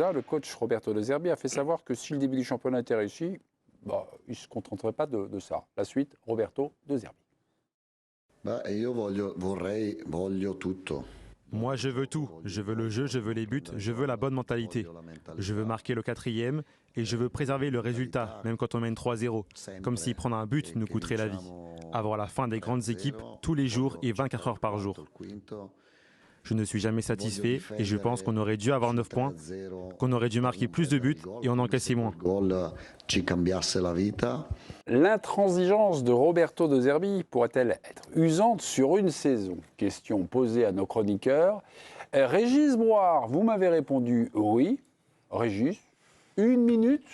Monza, le coach Roberto De Zerbi a fait savoir que si le début du championnat était réussi, bah, il ne se contenterait pas de ça. La suite, Roberto De Zerbi. Voglio tutto. Moi, je veux tout. Je veux le jeu, je veux les buts, je veux la bonne mentalité. Je veux marquer le 4e et je veux préserver le résultat, même quand on mène 3-0. Comme si prendre un but nous coûterait la vie. Avoir la fin des grandes équipes tous les jours et 24 heures par jour. Je ne suis jamais satisfait et je pense qu'on aurait dû avoir 9 points, qu'on aurait dû marquer plus de buts et on encaissait moins. L'intransigeance de Roberto De Zerbi pourrait-elle être usante sur une saison? Question posée à nos chroniqueurs. Régis Broire, vous m'avez répondu oui. Régis, une minute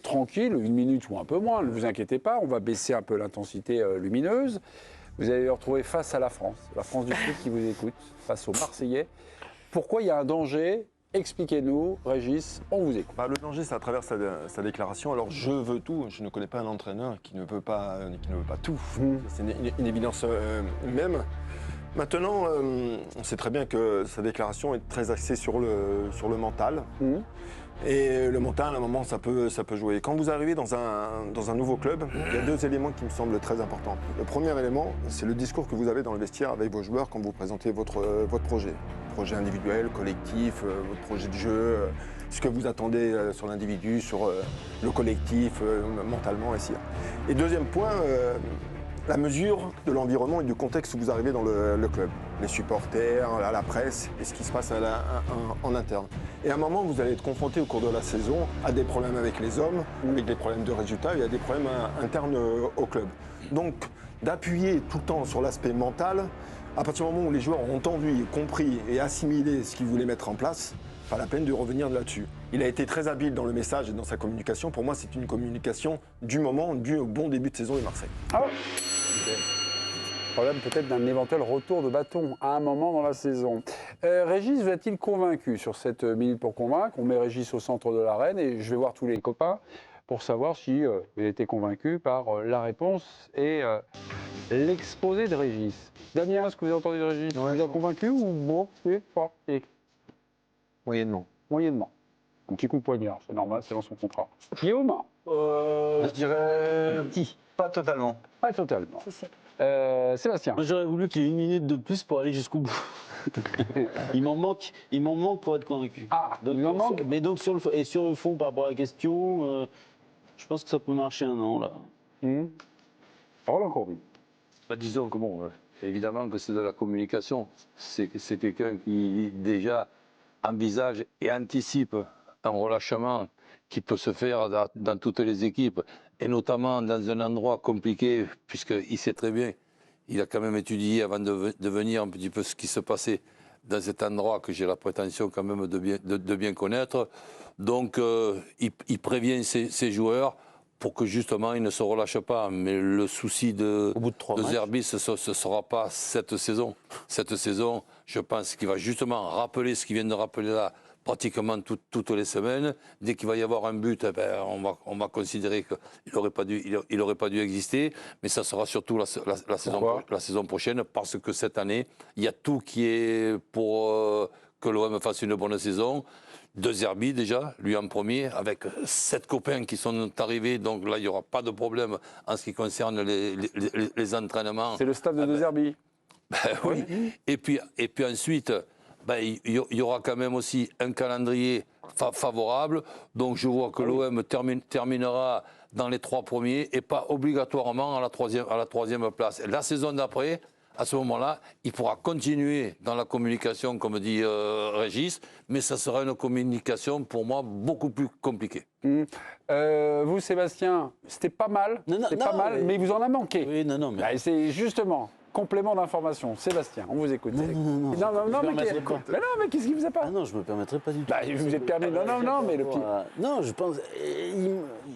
tranquille, une minute ou un peu moins, ne vous inquiétez pas, on va baisser un peu l'intensité lumineuse. Vous allez le retrouver face à la France du Sud qui vous écoute, face aux Marseillais. Pourquoi il y a un danger? Expliquez-nous, Régis, on vous écoute. Le danger, c'est à travers sa déclaration. Alors, je veux tout. Je ne connais pas un entraîneur qui ne veut pas tout. C'est une évidence même. Maintenant, on sait très bien que sa déclaration est très axée sur le mental. Et le mental, à un moment, ça peut jouer. Quand vous arrivez dans un nouveau club, il y a 2 éléments qui me semblent très importants. Le premier élément, c'est le discours que vous avez dans le vestiaire avec vos joueurs quand vous présentez votre projet. Projet individuel, collectif, votre projet de jeu, ce que vous attendez sur l'individu, sur le collectif, mentalement ici. Et deuxième point, la mesure de l'environnement et du contexte où vous arrivez dans le club. Les supporters, la presse et ce qui se passe en interne. Et à un moment, vous allez être confronté au cours de la saison à des problèmes avec les hommes, avec des problèmes de résultats et à des problèmes internes au club. Donc, d'appuyer tout le temps sur l'aspect mental, à partir du moment où les joueurs ont entendu, compris et assimilé ce qu'ils voulaient mettre en place, pas la peine de revenir là-dessus. Il a été très habile dans le message et dans sa communication. Pour moi, c'est une communication du moment, due au bon début de saison de Marseille. Problème peut-être d'un éventuel retour de bâton à un moment dans la saison. Régis vous a-t-il convaincu sur cette minute pour convaincre? On met Régis au centre de l'arène et je vais voir tous les copains pour savoir si vous avez été convaincu par la réponse et l'exposé de Régis. Damien, est-ce que vous avez entendu de Régis? Vous a convaincu ou bon? Moyennement. Moyennement. Un petit coup de poignard, c'est normal, c'est dans son contrat. Guillaume? Je dirais pas totalement. Pas totalement. Sébastien? Moi, j'aurais voulu qu'il y ait 1 minute de plus pour aller jusqu'au bout. il m'en manque pour être convaincu. Donc, il en manque. Mais donc sur le fond, par rapport à la question, je pense que ça peut marcher 1 an là. Roland Courbis. Disons que bon, évidemment que c'est de la communication. C'est quelqu'un qui déjà envisage et anticipe un relâchement qui peut se faire dans toutes les équipes, et notamment dans un endroit compliqué, puisqu'il sait très bien, il a quand même étudié avant de venir un petit peu ce qui se passait dans cet endroit que j'ai la prétention quand même de bien connaître. Donc il prévient ses joueurs pour que justement ils ne se relâchent pas. Mais le souci de Zerbi, ce ne sera pas cette saison. Cette saison, je pense qu'il va justement rappeler ce qu'il vient de rappeler là, pratiquement toutes les semaines. Dès qu'il va y avoir un but, on va considérer qu'il n'aurait pas dû exister. Mais ça sera surtout la saison prochaine, parce que cette année, il y a tout qui est pour que l'OM fasse une bonne saison. De Zerbi déjà, lui en premier, avec 7 copains qui sont arrivés. Donc là, il n'y aura pas de problème en ce qui concerne les entraînements. C'est le staff de Zerbi. Oui. Et puis ensuite, il y aura quand même aussi un calendrier favorable. Donc je vois que l'OM terminera dans les 3 premiers et pas obligatoirement à la troisième place. Et la saison d'après, à ce moment-là, il pourra continuer dans la communication, comme dit Régis, mais ça sera une communication pour moi beaucoup plus compliquée. Vous, Sébastien, c'était pas mal, mais il vous en a manqué. Oui, mais... c'est justement complément d'information. Sébastien, on vous écoute. Mais qu'est-ce qui vous a pas? Non, je me permettrais pas du tout. Je vous ai permis. Mais le pire. Non, je pense.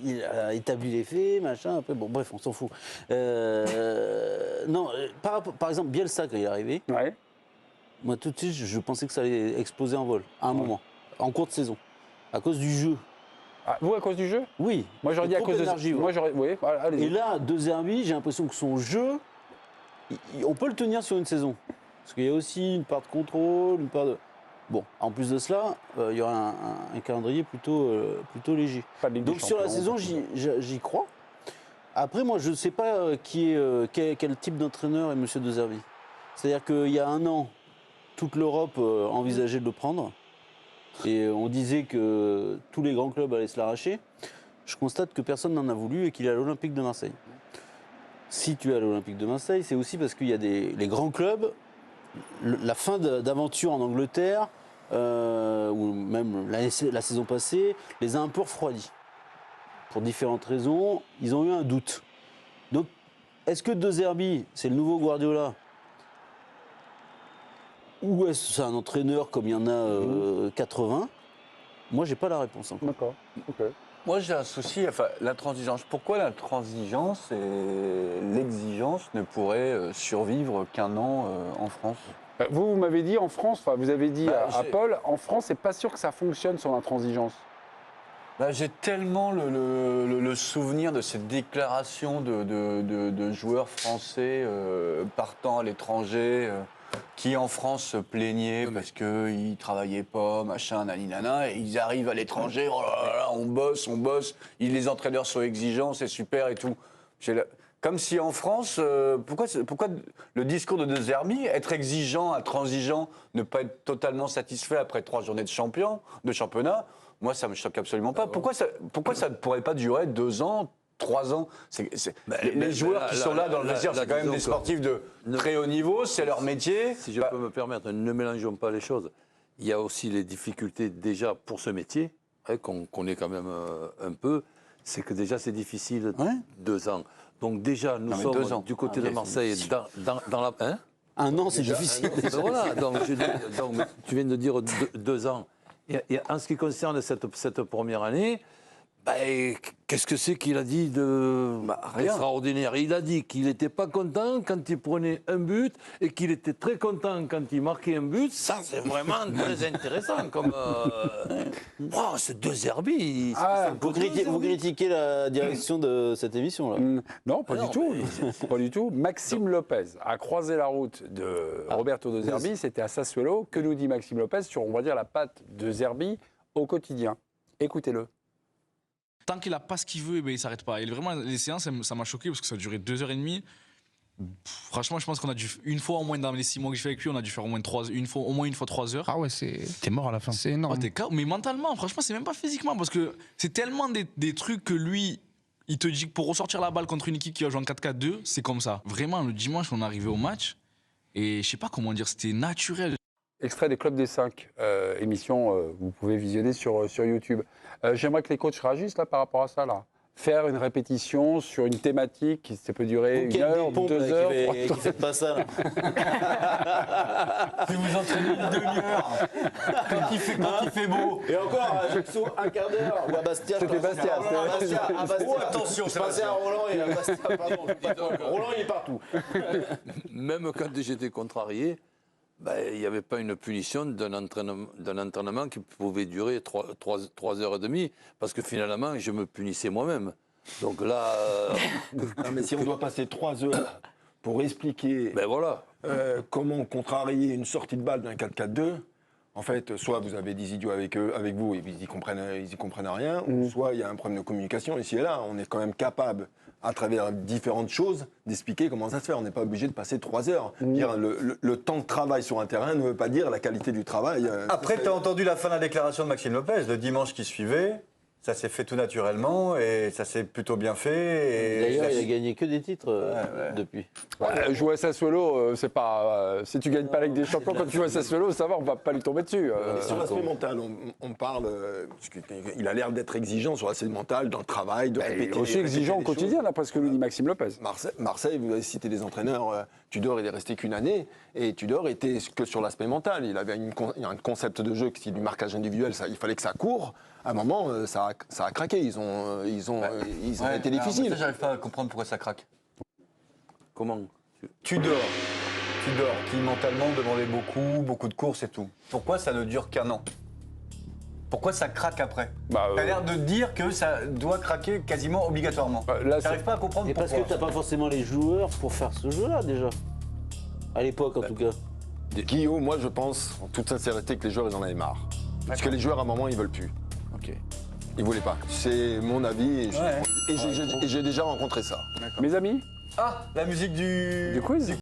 Il a établi les faits, machin. Après, bon, bref, on s'en fout. Non, par exemple, Bielsa, quand il est arrivé, moi tout de suite, je pensais que ça allait exploser en vol, à un moment, en cours de saison, à cause du jeu. Vous, à cause du jeu? Oui. Moi, j'aurais dit à cause de l'énergie. Moi, j'aurais. Oui, allez-y. Et là, De Zerbi, j'ai l'impression que son jeu, on peut le tenir sur une saison. Parce qu'il y a aussi une part de contrôle, une part de... Bon, en plus de cela, il y aura un calendrier plutôt léger. Pas de Ligue des Donc sur la Champions, saison, j'y crois. Après, moi, je ne sais pas quel type d'entraîneur est M. De Zerbi. C'est-à-dire qu'il y a un an, toute l'Europe envisageait de le prendre. Et on disait que tous les grands clubs allaient se l'arracher. Je constate que personne n'en a voulu et qu'il est à l'Olympique de Marseille. Si tu es à l'Olympique de Marseille, c'est aussi parce qu'il y a les grands clubs, la fin d'aventure en Angleterre, ou même la saison passée, les a un peu refroidis. Pour différentes raisons, ils ont eu un doute. Donc, est-ce que De Zerbi, c'est le nouveau Guardiola? Ou est-ce que c'est un entraîneur comme il y en a 80? Moi, j'ai pas la réponse encore. D'accord. Ok. Moi, j'ai un souci, enfin, l'intransigeance. Pourquoi l'intransigeance et l'exigence ne pourraient survivre qu'un an en France? Vous m'avez dit en France, enfin, vous avez dit à j'ai- Paul, en France, c'est pas sûr que ça fonctionne sur l'intransigeance. J'ai tellement le souvenir de ces déclarations de joueurs français partant à l'étranger qui en France se plaignaient parce qu'ils ne travaillaient pas, machin, naninana, et ils arrivent à l'étranger, oh là là, on bosse, les entraîneurs sont exigeants, c'est super et tout. Comme si en France, pourquoi le discours de Zerbi, être exigeant, intransigeant, ne pas être totalement satisfait après 3 journées de championnat, moi, ça ne me choque absolument pas. Pourquoi ça ne pourrait pas durer 2 ans, 3 ans? Les joueurs qui sont là dans le vestiaire, c'est quand même des sportifs de très haut niveau, c'est leur métier. Si je peux me permettre, ne mélangeons pas les choses. Il y a aussi les difficultés déjà pour ce métier, qu'on connaît quand même un peu, c'est que déjà c'est difficile 2 ans. Donc déjà, nous sommes du côté de Marseille, dans la... Un an, c'est difficile. Voilà, donc tu viens de dire 2 ans. Et en ce qui concerne cette première année, qu'est-ce que c'est qu'il a dit de extraordinaire? Il a dit qu'il n'était pas content quand il prenait un but et qu'il était très content quand il marquait un but. Ça, c'est vraiment très intéressant. Comme ce De Zerbi. Vous critiquez la direction de cette émission, là? Non, pas du tout. Pas du tout. Maxime Lopez a croisé la route de Roberto De Zerbi, c'était à Sassuolo. Que nous dit Maxime Lopez sur, on va dire, la patte de Zerbi au quotidien? Écoutez-le. Tant qu'il n'a pas ce qu'il veut, il ne s'arrête pas. Et vraiment, les séances, ça m'a choqué parce que ça a duré 2h30. Franchement, je pense qu'on a dû, une fois au moins dans les 6 mois que j'ai fait avec lui, on a dû faire au moins une fois 3 heures. Ah ouais, t'es mort à la fin. C'est énorme. Mais mentalement, franchement, c'est même pas physiquement parce que c'est tellement des trucs que lui, il te dit que pour ressortir la balle contre une équipe qui va jouer en 4-4-2, c'est comme ça. Vraiment, le dimanche, on est arrivé au match et je sais pas comment dire, c'était naturel. Extrait des Clubs des 5, émission, vous pouvez visionner sur YouTube. J'aimerais que les coachs réagissent là, par rapport à ça. Là. Faire une répétition sur une thématique qui ça peut durer 1 heure, 2 heures. Qui fait pas ça, là. Si vous entraînez une demi-heure, quand il fait beau. Et encore, un quart d'heure. Ou à Bastia. C'était Bastia. À Bastia. Oh, attention, je passais à Roland et à Bastia, pardon. Roland, il est partout. Même quand j'étais contrarié, il n'y avait pas une punition d'un entraînement qui pouvait durer 3 heures et demie, parce que finalement, je me punissais moi-même. Donc là... Non, mais si on doit passer 3 heures pour expliquer voilà. comment contrarier une sortie de balle d'un 4-4-2, en fait, soit vous avez des idiots avec vous et ils y comprennent rien, ou soit il y a un problème de communication ici et là. On est quand même capable, à travers différentes choses, d'expliquer comment ça se fait. On n'est pas obligé de passer 3 heures. Dire, le temps de travail sur un terrain ne veut pas dire la qualité du travail. Après, tu as entendu la fin de la déclaration de Maxime Lopez, le dimanche qui suivait. Ça s'est fait tout naturellement et ça s'est plutôt bien fait. D'ailleurs, il a gagné que des titres depuis. Jouer à Sassuolo, c'est pas. Si tu gagnes pas avec des champions quand tu joues à Sassuolo, ça va, on va pas lui tomber dessus. Sur l'aspect mental, on parle. Il a l'air d'être exigeant sur l'aspect mental, dans le travail, de répéter. Aussi exigeant au quotidien, d'après ce que nous dit Maxime Lopez. Marseille, vous avez cité des entraîneurs. Tudor, il est resté qu'une année et Tudor était que sur l'aspect mental. Il avait un concept de jeu qui est du marquage individuel. Il fallait que ça court. À un moment, ça a craqué. Ils ont été difficiles. J'arrive pas à comprendre pourquoi ça craque. Comment? Tudor, qui mentalement demandait beaucoup de courses et tout. Pourquoi ça ne dure qu'un an? Pourquoi ça craque après? T'as l'air de dire que ça doit craquer quasiment obligatoirement. J'arrive pas à comprendre pourquoi. Parce que t'as pas forcément les joueurs pour faire ce jeu-là déjà. À l'époque, en tout cas. Guillaume, moi je pense, en toute sincérité, que les joueurs ils en avaient marre. Parce que les joueurs à un moment ils veulent plus. Ok. Ils voulaient pas. C'est mon avis et j'ai déjà rencontré ça. Mes amis, Ah, la musique du du quiz